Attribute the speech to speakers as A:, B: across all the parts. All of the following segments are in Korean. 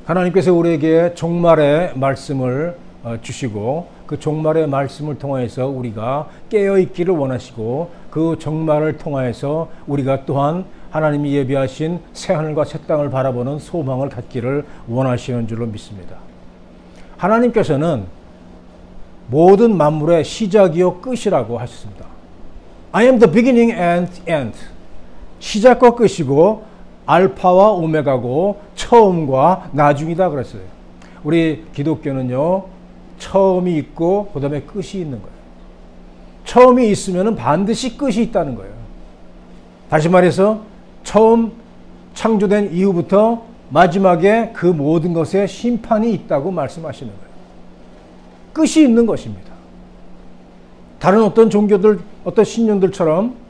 A: 하나님께서 우리에게 종말의 말씀을 주시고 그 종말의 말씀을 통하여서 우리가 깨어있기를 원하시고 그 종말을 통하여서 우리가 또한 하나님이 예비하신 새하늘과 새 땅을 바라보는 소망을 갖기를 원하시는 줄로 믿습니다. 하나님께서는 모든 만물의 시작이요 끝이라고 하셨습니다. I am the beginning and end. 시작과 끝이고 알파와 오메가고 처음과 나중이다 그랬어요. 우리 기독교는요, 처음이 있고 그 다음에 끝이 있는 거예요. 처음이 있으면 반드시 끝이 있다는 거예요. 다시 말해서 처음 창조된 이후부터 마지막에 그 모든 것에 심판이 있다고 말씀하시는 거예요. 끝이 있는 것입니다. 다른 어떤 종교들, 어떤 신념들처럼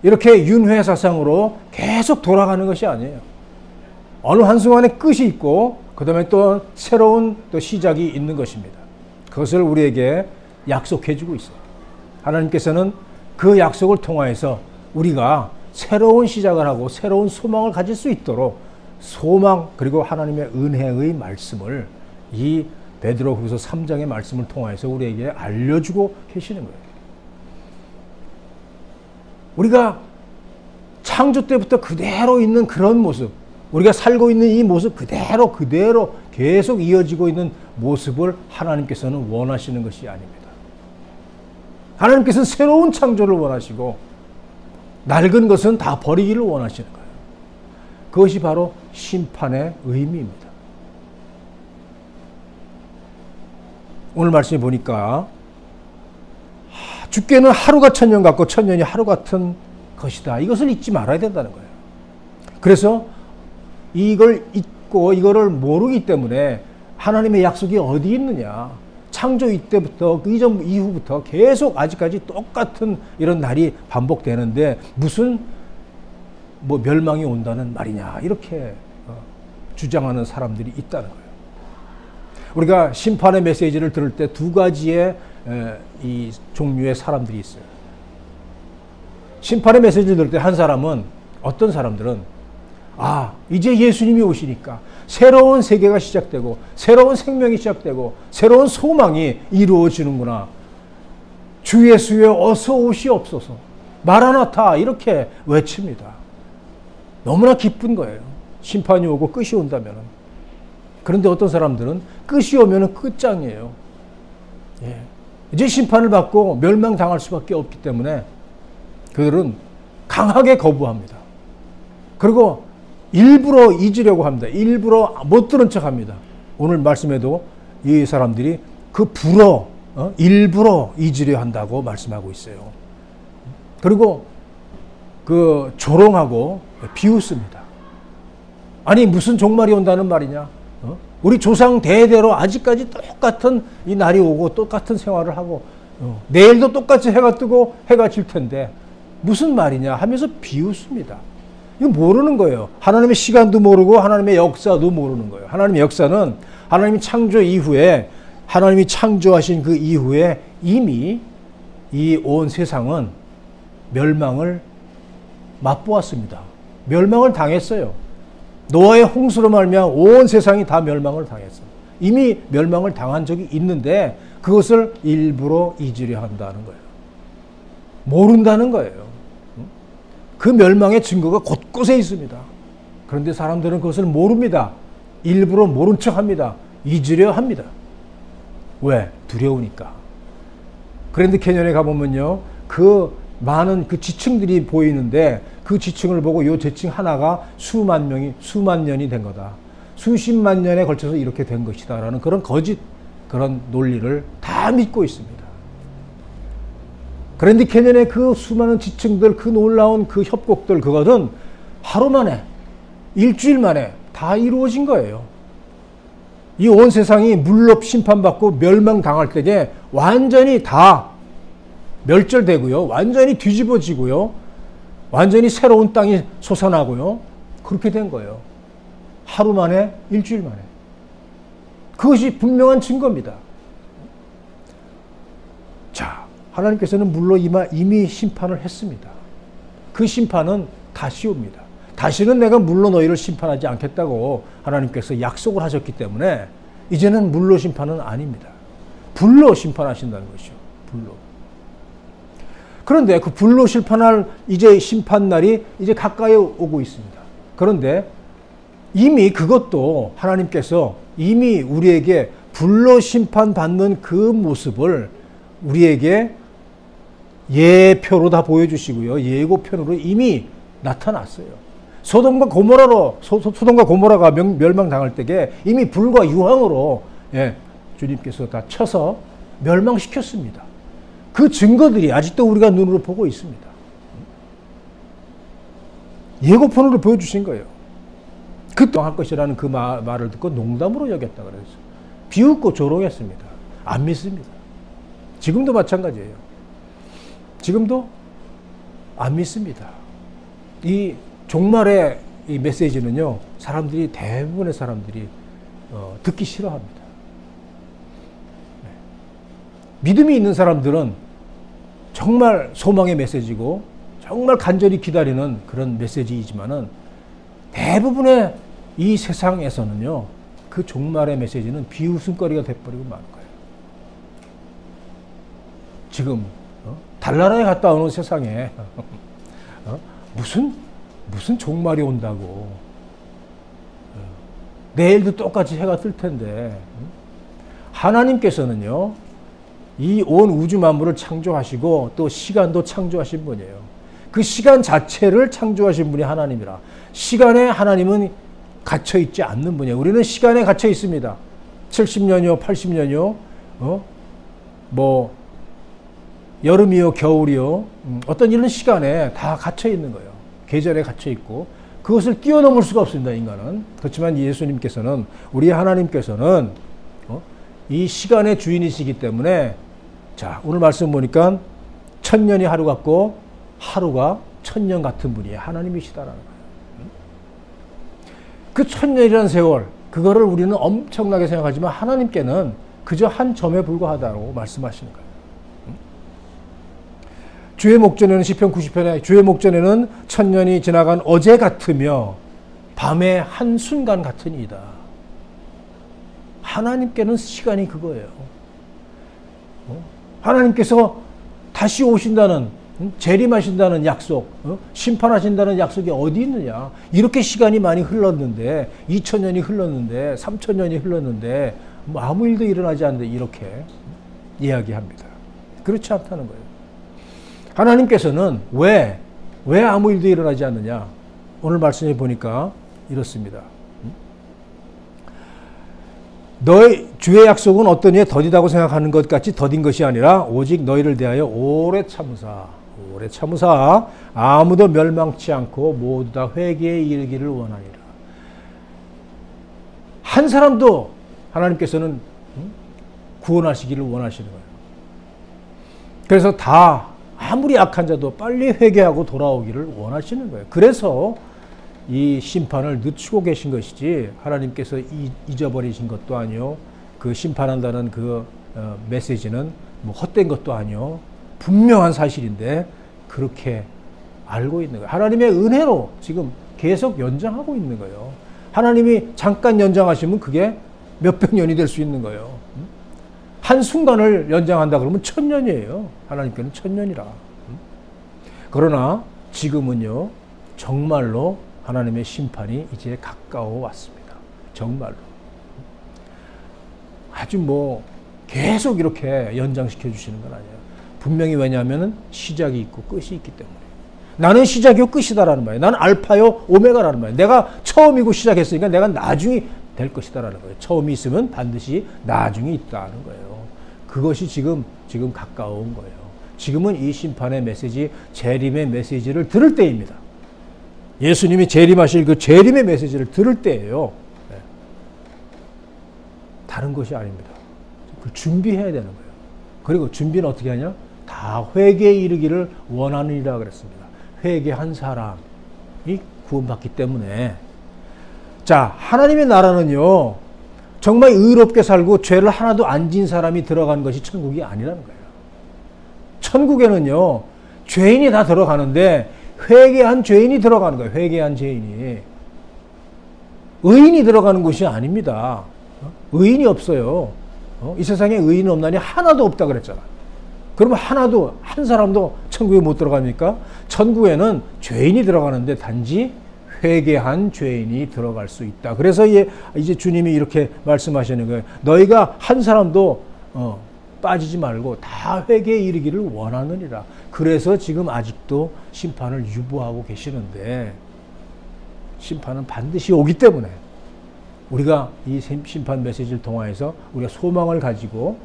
A: 이렇게 윤회 사상으로 계속 돌아가는 것이 아니에요. 어느 한순간에 끝이 있고 그 다음에 또 새로운 또 시작이 있는 것입니다. 그것을 우리에게 약속해 주고 있어요. 하나님께서는 그 약속을 통하여서 우리가 새로운 시작을 하고 새로운 소망을 가질 수 있도록 소망 그리고 하나님의 은혜의 말씀을 이 베드로후서 3장의 말씀을 통하여서 우리에게 알려주고 계시는 거예요. 우리가 창조 때부터 그대로 있는 그런 모습, 우리가 살고 있는 이 모습 그대로 계속 이어지고 있는 모습을 하나님께서는 원하시는 것이 아닙니다. 하나님께서는 새로운 창조를 원하시고 낡은 것은 다 버리기를 원하시는 거예요. 그것이 바로 심판의 의미입니다. 오늘 말씀에 보니까 주께는 하루가 천년 같고 천년이 하루 같은 것이다. 이것을 잊지 말아야 된다는 거예요. 그래서 이걸 잊고 이거를 모르기 때문에 하나님의 약속이 어디 있느냐. 창조 이때부터 그 이전 이후부터 계속 아직까지 똑같은 이런 날이 반복되는데 무슨 뭐 멸망이 온다는 말이냐. 이렇게 주장하는 사람들이 있다는 거예요. 우리가 심판의 메시지를 들을 때 두 가지의 이 종류의 사람들이 있어요. 심판의 메시지를 들을 때 한 사람은, 어떤 사람들은 이제 예수님이 오시니까 새로운 세계가 시작되고 새로운 생명이 시작되고 새로운 소망이 이루어지는구나. 주 예수여 어서 오시옵소서. 마라나타 이렇게 외칩니다. 너무나 기쁜 거예요. 심판이 오고 끝이 온다면. 그런데 어떤 사람들은 끝이 오면 끝장이에요. 예. 이제 심판을 받고 멸망당할 수밖에 없기 때문에 그들은 강하게 거부합니다. 그리고 일부러 잊으려고 합니다. 일부러 못 들은 척 합니다. 오늘 말씀에도 이 사람들이 일부러 잊으려 한다고 말씀하고 있어요. 그리고 조롱하고 비웃습니다. 아니 무슨 종말이 온다는 말이냐? 우리 조상 대대로 아직까지 똑같은 이 날이 오고 똑같은 생활을 하고 내일도 똑같이 해가 뜨고 해가 질 텐데 무슨 말이냐 하면서 비웃습니다. 이거 모르는 거예요. 하나님의 시간도 모르고 하나님의 역사도 모르는 거예요. 하나님의 역사는 하나님이 창조 이후에 하나님이 창조하신 그 이후에 이미 이 온 세상은 멸망을 맛보았습니다. 멸망을 당했어요. 노아의 홍수로 말미암아 온 세상이 다 멸망을 당했어요. 이미 멸망을 당한 적이 있는데 그것을 일부러 잊으려 한다는 거예요. 모른다는 거예요. 그 멸망의 증거가 곳곳에 있습니다. 그런데 사람들은 그것을 모릅니다. 일부러 모른 척합니다. 잊으려 합니다. 왜? 두려우니까. 그랜드 캐년에 가보면요, 그 많은 그 지층들이 보이는데 그 지층을 보고 이 지층 하나가 수만 년이 된 거다. 수십만 년에 걸쳐서 이렇게 된 것이다. 라는 그런 거짓, 그런 논리를 다 믿고 있습니다. 그랜드 캐년의 그 수많은 지층들, 그 놀라운 그 협곡들, 그것은 하루 만에, 일주일 만에 다 이루어진 거예요. 이 온 세상이 물로 심판받고 멸망당할 때에 완전히 다 멸절되고요. 완전히 뒤집어지고요. 완전히 새로운 땅이 솟아나고요. 그렇게 된 거예요. 하루 만에, 일주일 만에. 그것이 분명한 증거입니다. 자, 하나님께서는 물론 이미 심판을 했습니다. 그 심판은 다시 옵니다. 다시는 내가 물로 너희를 심판하지 않겠다고 하나님께서 약속을 하셨기 때문에 이제는 물로 심판은 아닙니다. 불로 심판하신다는 것이죠. 불로. 그런데 그 불로 심판할 이제 심판날이 이제 가까이 오고 있습니다. 그런데 이미 그것도 하나님께서 이미 우리에게 불로 심판받는 그 모습을 우리에게 예표로 다 보여주시고요. 예고편으로 이미 나타났어요. 소돔과 고모라가 멸망당할 때에 이미 불과 유황으로 주님께서 다 쳐서 멸망시켰습니다. 그 증거들이 아직도 우리가 눈으로 보고 있습니다. 예고편으로 보여주신 거예요. 할 것이라는 그 말을 듣고 농담으로 여겼다 그래서 비웃고 조롱했습니다. 안 믿습니다. 지금도 마찬가지예요. 지금도 안 믿습니다. 이 종말의 이 메시지는요, 대부분의 사람들이 듣기 싫어합니다. 믿음이 있는 사람들은 정말 소망의 메시지고 정말 간절히 기다리는 그런 메시지이지만은 대부분의 이 세상에서는요, 그 종말의 메시지는 비웃음거리가 돼버리고 마는 거예요. 지금 달나라에 갔다 오는 세상에 무슨 종말이 온다고, 내일도 똑같이 해가 뜰 텐데, 하나님께서는요, 이 온 우주 만물을 창조하시고 또 시간도 창조하신 분이에요. 그 시간 자체를 창조하신 분이 하나님이라. 시간에 하나님은 갇혀 있지 않는 분이에요. 우리는 시간에 갇혀 있습니다. 70년이요, 80년이요, 여름이요, 겨울이요, 어떤 이런 시간에 다 갇혀 있는 거예요. 계절에 갇혀 있고 그것을 뛰어넘을 수가 없습니다, 인간은. 그렇지만 예수님께서는, 우리 하나님께서는 이 시간의 주인이시기 때문에, 자, 오늘 말씀 보니까 1000년이 하루 같고 하루가 1000년 같은 분이 하나님이시다라는 거예요. 그 1000년이라는 세월, 그거를 우리는 엄청나게 생각하지만 하나님께는 그저 한 점에 불과하다고 말씀하시는 거예요. 주의 목전에는, 시편 90편에 주의 목전에는 1000년이 지나간 어제 같으며 밤의 한순간 같으니이다. 하나님께는 시간이 그거예요. 하나님께서 다시 오신다는, 재림하신다는 약속, 심판하신다는 약속이 어디 있느냐. 이렇게 시간이 많이 흘렀는데, 2000년이 흘렀는데, 3000년이 흘렀는데 아무 일도 일어나지 않는데 이렇게 이야기합니다. 그렇지 않다는 거예요. 하나님께서는 왜 아무 일도 일어나지 않느냐. 오늘 말씀에 보니까 이렇습니다. 너희 주의 약속은 어떤 이에 더디다고 생각하는 것 같이 더딘 것이 아니라 오직 너희를 대하여 오래 참으사 아무도 멸망치 않고 모두 다 회개에 이르기를 원하니라. 한 사람도 하나님께서는 구원하시기를 원하시는 거예요. 그래서 다 아무리 악한 자도 빨리 회개하고 돌아오기를 원하시는 거예요. 그래서 이 심판을 늦추고 계신 것이지, 하나님께서 잊어버리신 것도 아니요, 그 심판한다는 그 메시지는 뭐 헛된 것도 아니요, 분명한 사실인데 그렇게 알고 있는 거예요. 하나님의 은혜로 지금 계속 연장하고 있는 거예요. 하나님이 잠깐 연장하시면 그게 몇백 년이 될 수 있는 거예요. 한순간을 연장한다 그러면 1000년이에요. 하나님께는 1000년이라. 그러나 지금은요, 정말로 하나님의 심판이 이제 가까워 왔습니다. 정말로. 아주 계속 이렇게 연장시켜 주시는 건 아니에요. 분명히, 왜냐하면 시작이 있고 끝이 있기 때문에. 나는 시작이요 끝이다라는 말이에요. 나는 알파요 오메가라는 말이에요. 내가 처음이고 시작했으니까 내가 나중이 될 것이다라는 거예요. 처음이 있으면 반드시 나중이 있다는 거예요. 그것이 지금 가까운 거예요. 지금은 이 심판의 메시지, 재림의 메시지를 들을 때입니다. 예수님이 재림하실 그 재림의 메시지를 들을 때예요. 네. 다른 것이 아닙니다. 그걸 준비해야 되는 거예요. 그리고 준비는 어떻게 하냐? 다 회개에 이르기를 원하느니라 그랬습니다. 회개한 사람이 구원받기 때문에. 자, 하나님의 나라는요, 정말 의롭게 살고 죄를 하나도 안 진 사람이 들어간 것이 천국이 아니라는 거예요. 천국에는요, 죄인이 다 들어가는데 회개한 죄인이 들어가는 거예요. 회개한 죄인이. 의인이 들어가는 곳이 아닙니다. 의인이 없어요. 이 세상에 의인은 없나니 하나도 없다 그랬잖아. 그러면 하나도, 한 사람도 천국에 못 들어갑니까? 천국에는 죄인이 들어가는데 단지 회개한 죄인이 들어갈 수 있다. 그래서 이제 주님이 이렇게 말씀하시는 거예요. 너희가 한 사람도 빠지지 말고 다 회개에 이르기를 원하느니라. 그래서 지금 아직도 심판을 유보하고 계시는데, 심판은 반드시 오기 때문에 우리가 이 심판 메시지를 통해서 우리가 소망을 가지고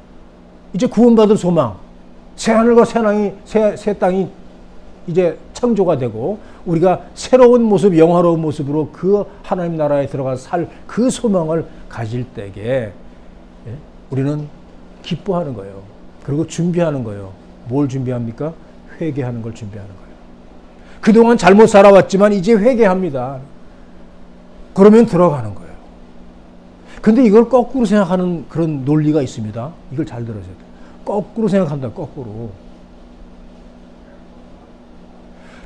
A: 이제 구원받을 소망, 새하늘과 새 땅이 이제 창조가 되고 우리가 새로운 모습, 영화로운 모습으로 그 하나님 나라에 들어가서 살 그 소망을 가질 때에 우리는 기뻐하는 거예요. 그리고 준비하는 거예요. 뭘 준비합니까? 회개하는 걸 준비하는 거예요. 그동안 잘못 살아왔지만 이제 회개합니다. 그러면 들어가는 거예요. 근데 이걸 거꾸로 생각하는 그런 논리가 있습니다. 이걸 잘 들으세요. 거꾸로 생각한다, 거꾸로.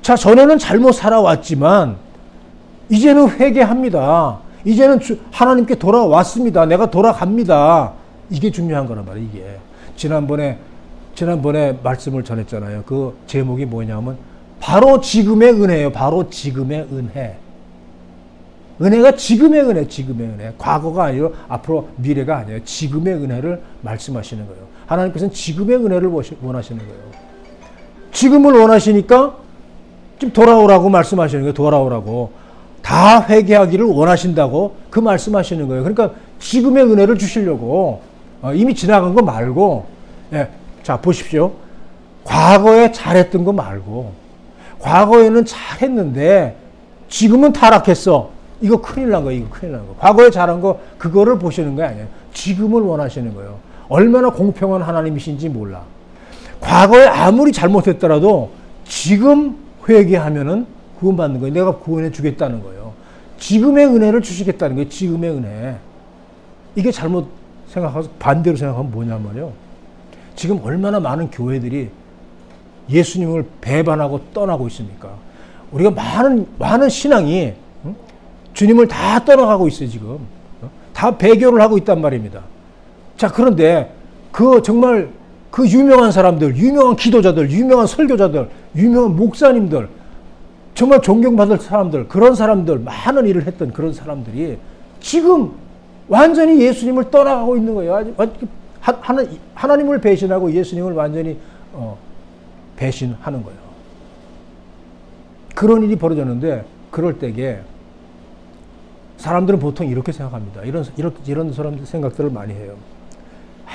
A: 자, 전에는 잘못 살아왔지만 이제는 회개합니다. 이제는 하나님께 돌아왔습니다. 내가 돌아갑니다. 이게 중요한 거란 말이에요, 이게. 지난번에 말씀을 전했잖아요. 그 제목이 뭐냐면 바로 지금의 은혜예요. 바로 지금의 은혜. 은혜가 지금의 은혜, 지금의 은혜. 과거가 아니고 앞으로 미래가 아니에요. 지금의 은혜를 말씀하시는 거예요. 하나님께서는 지금의 은혜를 원하시는 거예요. 지금을 원하시니까 지금 돌아오라고 말씀하시는 거예요. 돌아오라고. 다 회개하기를 원하신다고 그 말씀하시는 거예요. 그러니까 지금의 은혜를 주시려고 이미 지나간 거 말고, 자 보십시오. 과거에 잘했던 거 말고, 과거에는 잘했는데 지금은 타락했어. 이거 큰일 난 거예요. 이거 큰일 난 거. 과거에 잘한 거 그거를 보시는 거 아니에요. 지금을 원하시는 거예요. 얼마나 공평한 하나님이신지 몰라. 과거에 아무리 잘못했더라도 지금 회개하면은 구원받는 거예요. 내가 구원해 주겠다는 거예요. 지금의 은혜를 주시겠다는 거예요. 지금의 은혜. 이게 잘못 생각하고 반대로 생각하면 뭐냐면요. 지금 얼마나 많은 교회들이 예수님을 배반하고 떠나고 있습니까? 우리가 많은 신앙이 주님을 다 떠나가고 있어요, 지금. 다 배교를 하고 있단 말입니다. 자, 그런데 정말 그 유명한 사람들, 유명한 기도자들, 유명한 설교자들, 유명한 목사님들, 정말 존경받을 사람들, 그런 사람들, 많은 일을 했던 그런 사람들이 지금 완전히 예수님을 떠나가고 있는 거예요. 하나님을 배신하고 예수님을 완전히 배신하는 거예요. 그런 일이 벌어졌는데, 그럴 때에 사람들은 보통 이렇게 생각합니다. 이런 사람들 생각들을 많이 해요.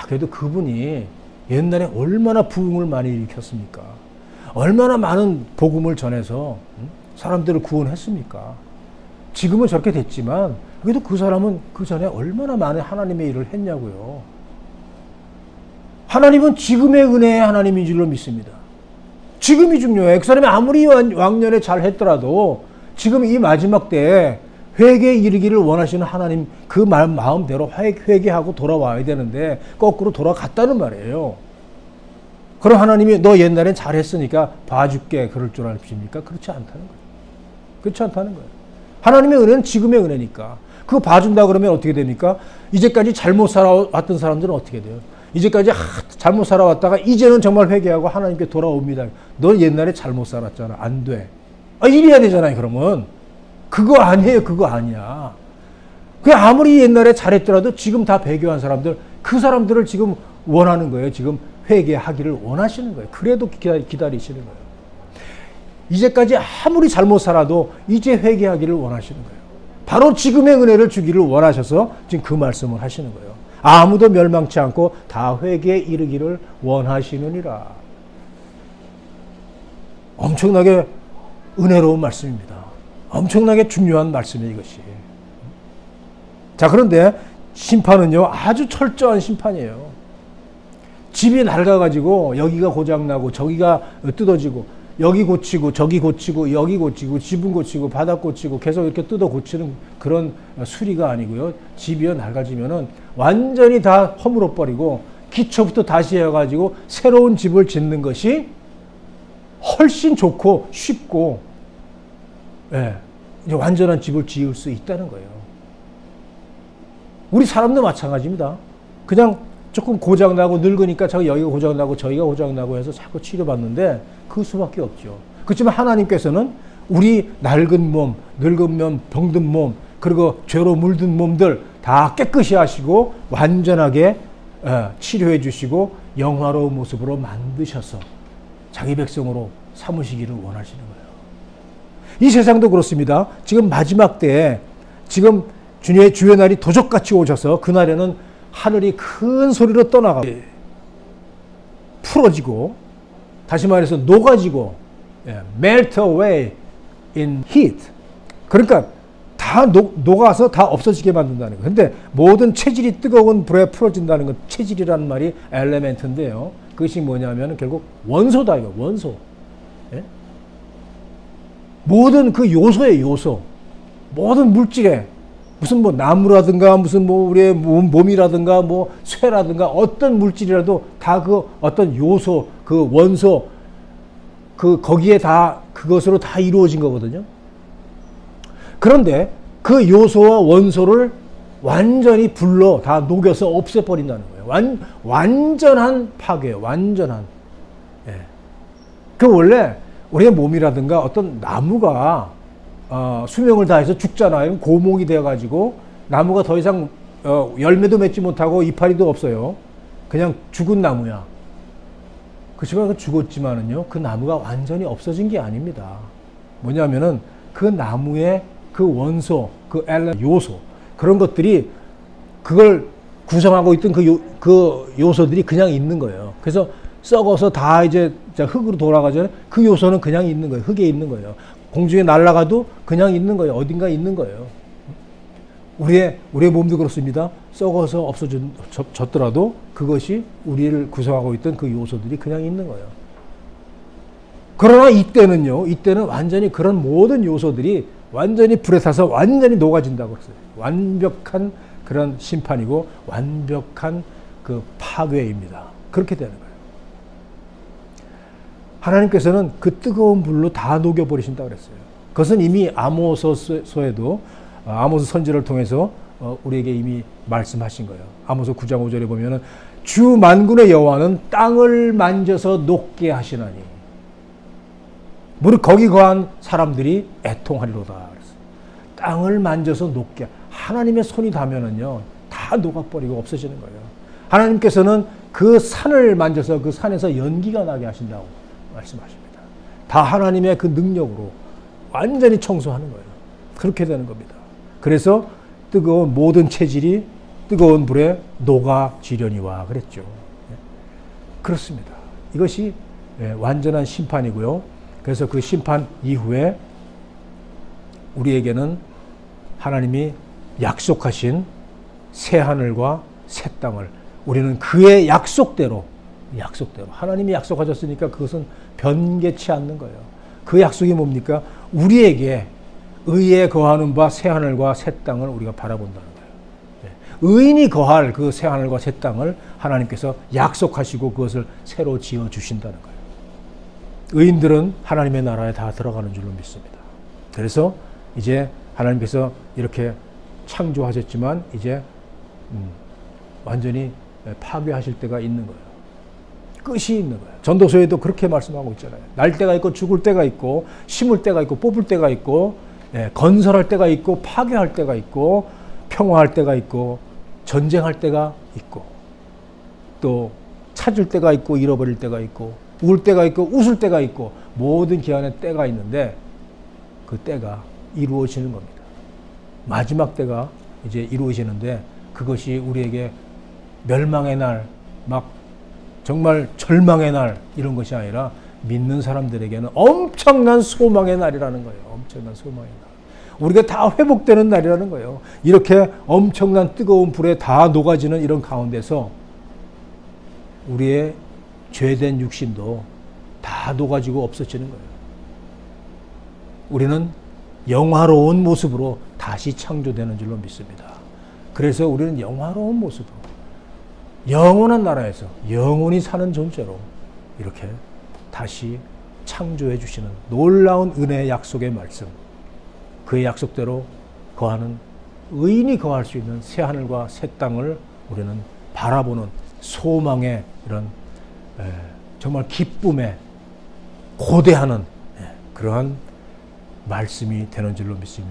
A: 그래도 그분이 옛날에 얼마나 부흥을 많이 일으켰습니까? 얼마나 많은 복음을 전해서 사람들을 구원했습니까? 지금은 저렇게 됐지만 그래도 그 사람은 그 전에 얼마나 많은 하나님의 일을 했냐고요. 하나님은 지금의 은혜의 하나님인 줄로 믿습니다. 지금이 중요해요. 그 사람이 아무리 왕년에 잘했더라도 지금 이 마지막 때에 회개에 이르기를 원하시는 하나님 그 마음대로 회개하고 돌아와야 되는데 거꾸로 돌아갔다는 말이에요. 그럼 하나님이 너 옛날엔 잘했으니까 봐줄게 그럴 줄 아십니까? 그렇지 않다는 거예요. 그렇지 않다는 거예요. 하나님의 은혜는 지금의 은혜니까. 그거 봐준다 그러면 어떻게 됩니까? 이제까지 잘못 살아왔던 사람들은 어떻게 돼요? 이제까지 잘못 살아왔다가 이제는 정말 회개하고 하나님께 돌아옵니다. 너 옛날에 잘못 살았잖아. 안 돼. 이래야 되잖아요, 그러면. 그거 아니에요. 그거 아니야. 그 아무리 옛날에 잘했더라도 지금 다 배교한 사람들, 그 사람들을 지금 원하는 거예요. 지금 회개하기를 원하시는 거예요. 그래도 기다리시는 거예요. 이제까지 아무리 잘못 살아도 이제 회개하기를 원하시는 거예요. 바로 지금의 은혜를 주기를 원하셔서 지금 그 말씀을 하시는 거예요. 아무도 멸망치 않고 다 회개에 이르기를 원하시느니라. 엄청나게 은혜로운 말씀입니다. 엄청나게 중요한 말씀이에요, 이것이. 자, 그런데 심판은요, 아주 철저한 심판이에요. 집이 낡아가지고 여기가 고장나고 저기가 뜯어지고 여기 고치고 저기 고치고 여기 고치고 지붕 고치고 바닥 고치고 계속 이렇게 뜯어 고치는 그런 수리가 아니고요. 집이 낡아지면은 완전히 다 허물어 버리고 기초부터 다시 해가지고 새로운 집을 짓는 것이 훨씬 좋고 쉽고 예, 이제 완전한 집을 지을 수 있다는 거예요. 우리 사람도 마찬가지입니다. 그냥 조금 고장나고 늙으니까 자꾸 여기가 고장나고 저기가 고장나고 해서 자꾸 치료받는데 그 수밖에 없죠. 그렇지만 하나님께서는 우리 낡은 몸, 늙은 몸, 병든 몸, 그리고 죄로 물든 몸들 다 깨끗이 하시고 완전하게 치료해 주시고 영화로운 모습으로 만드셔서 자기 백성으로 삼으시기를 원하시는 거예요. 이 세상도 그렇습니다. 지금 마지막 때에 지금 주의 날이 도적같이 오셔서 그날에는 하늘이 큰 소리로 떠나가고 풀어지고 다시 말해서 녹아지고 melt away in heat. 그러니까 다 녹아서 다 없어지게 만든다는 거예요. 근데 모든 체질이 뜨거운 불에 풀어진다는 건 체질이라는 말이 엘레멘트인데요. 그것이 뭐냐면 결국 원소다 이거 원소. 예? 모든 그 요소의 요소. 모든 물질에 무슨 뭐 나무라든가 무슨 뭐 우리의 몸이라든가 뭐 쇠라든가 어떤 물질이라도 다 그 어떤 요소 그 원소 그 거기에 다 그것으로 다 이루어진 거거든요. 그런데 그 요소와 원소를 완전히 불로 다 녹여서 없애버린다는 거예요. 완전한 파괴, 완전한. 예. 그 원래 우리의 몸이라든가 어떤 나무가 수명을 다해서 죽잖아요. 고목이 되어가지고 나무가 더 이상 열매도 맺지 못하고 이파리도 없어요. 그냥 죽은 나무야. 그렇지만 죽었지만은요, 그 나무가 완전히 없어진 게 아닙니다. 뭐냐면은 그 나무의 그 원소, 그 요소, 그런 것들이 그걸 구성하고 있던 그 요소들이 그냥 있는 거예요. 그래서 썩어서 다 이제 흙으로 돌아가잖아요. 그 요소는 그냥 있는 거예요. 흙에 있는 거예요. 공중에 날아가도 그냥 있는 거예요. 어딘가 있는 거예요. 우리의 몸도 그렇습니다. 썩어서 없어졌더라도 그것이 우리를 구성하고 있던 그 요소들이 그냥 있는 거예요. 그러나 이때는 완전히 그런 모든 요소들이 완전히 불에 타서 완전히 녹아진다고 그랬어요. 완벽한 그런 심판이고 완벽한 그 파괴입니다. 그렇게 되는 거예요. 하나님께서는 그 뜨거운 불로 다 녹여버리신다고 그랬어요. 그것은 이미 아모스서에도 아모스 선지를 통해서 우리에게 이미 말씀하신 거예요. 아모스 9장 5절에 보면은 주 만군의 여호와는 땅을 만져서 녹게 하시나니 무릇 거기 거한 사람들이 애통하리로다 그랬어요. 땅을 만져서 녹게 하나님의 손이 닿으면은요 다 녹아버리고 없어지는 거예요. 하나님께서는 그 산을 만져서 그 산에서 연기가 나게 하신다고 말씀하십니다. 다 하나님의 그 능력으로 완전히 청소하는 거예요. 그렇게 되는 겁니다. 그래서 뜨거운 모든 체질이 뜨거운 불에 녹아지려니와 그랬죠. 그렇습니다. 이것이 완전한 심판이고요. 그래서 그 심판 이후에 우리에게는 하나님이 약속하신 새 하늘과 새 땅을 우리는 그의 약속대로 하나님이 약속하셨으니까 그것은 변개치 않는 거예요. 그 약속이 뭡니까? 우리에게 의에 거하는 바 새 하늘과 새 땅을 우리가 바라본다는 거예요. 의인이 거할 그 새 하늘과 새 땅을 하나님께서 약속하시고 그것을 새로 지어 주신다는 거예요. 의인들은 하나님의 나라에 다 들어가는 줄로 믿습니다. 그래서 이제 하나님께서 이렇게 창조하셨지만 이제 완전히 파괴하실 때가 있는 거예요. 끝이 있는 거예요. 전도서에도 그렇게 말씀하고 있잖아요. 날 때가 있고 죽을 때가 있고 심을 때가 있고 뽑을 때가 있고 건설할 때가 있고 파괴할 때가 있고 평화할 때가 있고 전쟁할 때가 있고 또 찾을 때가 있고 잃어버릴 때가 있고 울 때가 있고 웃을 때가 있고 모든 기한에 때가 있는데 그 때가 이루어지는 겁니다. 마지막 때가 이제 이루어지는데 그것이 우리에게 멸망의 날, 막 정말 절망의 날 이런 것이 아니라 믿는 사람들에게는 엄청난 소망의 날이라는 거예요. 엄청난 소망의 날. 우리가 다 회복되는 날이라는 거예요. 이렇게 엄청난 뜨거운 불에 다 녹아지는 이런 가운데서 우리의 죄된 육신도 다 녹아지고 없어지는 거예요. 우리는 영화로운 모습으로 다시 창조되는 줄로 믿습니다. 그래서 우리는 영화로운 모습으로 영원한 나라에서 영원히 사는 존재로 이렇게 다시 창조해 주시는 놀라운 은혜의 약속의 말씀, 그의 약속대로 거하는 의인이 거할 수 있는 새 하늘과 새 땅을 우리는 바라보는 소망의 이런 정말 기쁨에 고대하는 그러한 말씀이 되는 줄로 믿습니다.